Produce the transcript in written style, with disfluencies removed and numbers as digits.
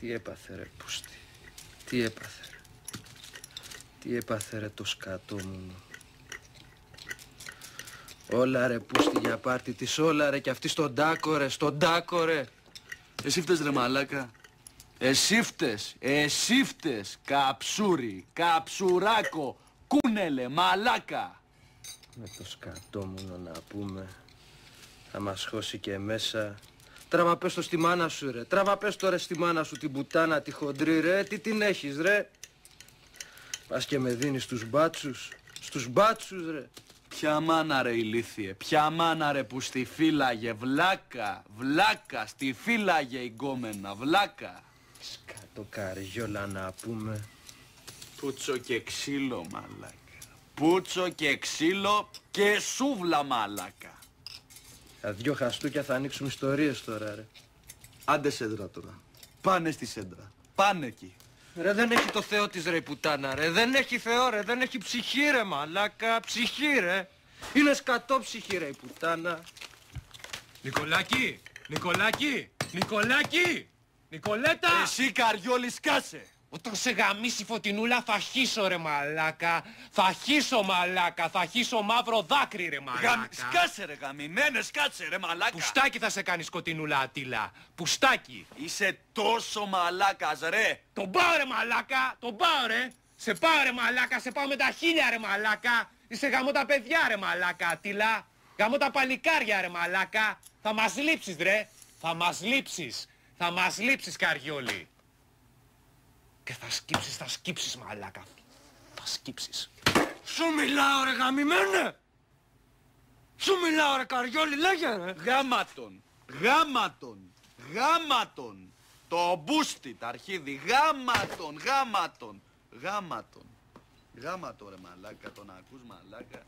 Τι έπαθε ρε πούστη, τι έπαθε ρε. Τι έπαθε ρε το σκατό μου. Όλα ρε πούστη για πάρτι της, όλα ρε, κι αυτή στον τάκο ρε, στον τάκο ρε. Εσύ φταίς ρε μαλάκα. Εσύ φταίς, καψούρι, καψουράκο, κούνελε, μαλάκα. Με το σκατό μου να πούμε, θα μας χώσει και μέσα. Τράβα πες το στη μάνα σου ρε, τράβα πες το ρε στη μάνα σου την πουτάνα τη χοντρή ρε, τι την έχεις ρε. Πας και με δίνεις στους μπάτσους ρε. Ποια μάνα ρε ηλίθιε, ποια μάνα ρε που στη φύλαγε, βλάκα, στη φύλαγε η γκόμενα, βλάκα. Σκατό καριόλα να πούμε. Πούτσο και ξύλο μαλάκα, πούτσο και ξύλο και σούβλα μαλάκα. Τα δυο χαστούκια θα ανοίξουν ιστορίες τώρα ρε. Άντε σέντρα τώρα, πάνε στη σέντρα, πάνε εκεί. Ρε δεν έχει το Θεό της ρε η πουτάνα ρε, δεν έχει Θεό ρε, δεν έχει ψυχή ρε μαλάκα, ψυχή ρε. Είναι σκατό ψυχή ρε η πουτάνα. Νικολάκη, Νικολέτα! Εσύ καριόλι σκάσε. Όταν σε γαμίσει Φωτεινούλα θα χύσω ρε μαλάκα, θα χύσω μαύρο δάκρυ ρε μαλάκα. Σκάσε ρε γαμημένε, σκάσε ρε μαλάκα. Πουστάκι θα σε κάνει σκοτεινούλα Ατήλα, πουστάκι. Είσαι τόσο μαλάκας ρε. Τον πάω ρε μαλάκα, τον πάω ρε. Σε πάω ρε μαλάκα, σε πάω με τα χίλια ρε μαλάκα. Είσαι γαμώ τα παιδιά ρε μαλάκα Ατήλα. Γαμώ τα παλικάρια ρε μαλάκα. Θα μας λείψεις ρε, θα μας λείψεις καριόλι. Και θα σκύψεις μαλάκα. Θα σκύψεις. Σου μιλάω ρε γαμημένε. Σου μιλάω ρε καριόλι, λέγε ρε. Γάματον. Το μπούστι, τα αρχίδι, γάματον. Γάματο ρε μαλάκα, τον ακούς μαλάκα.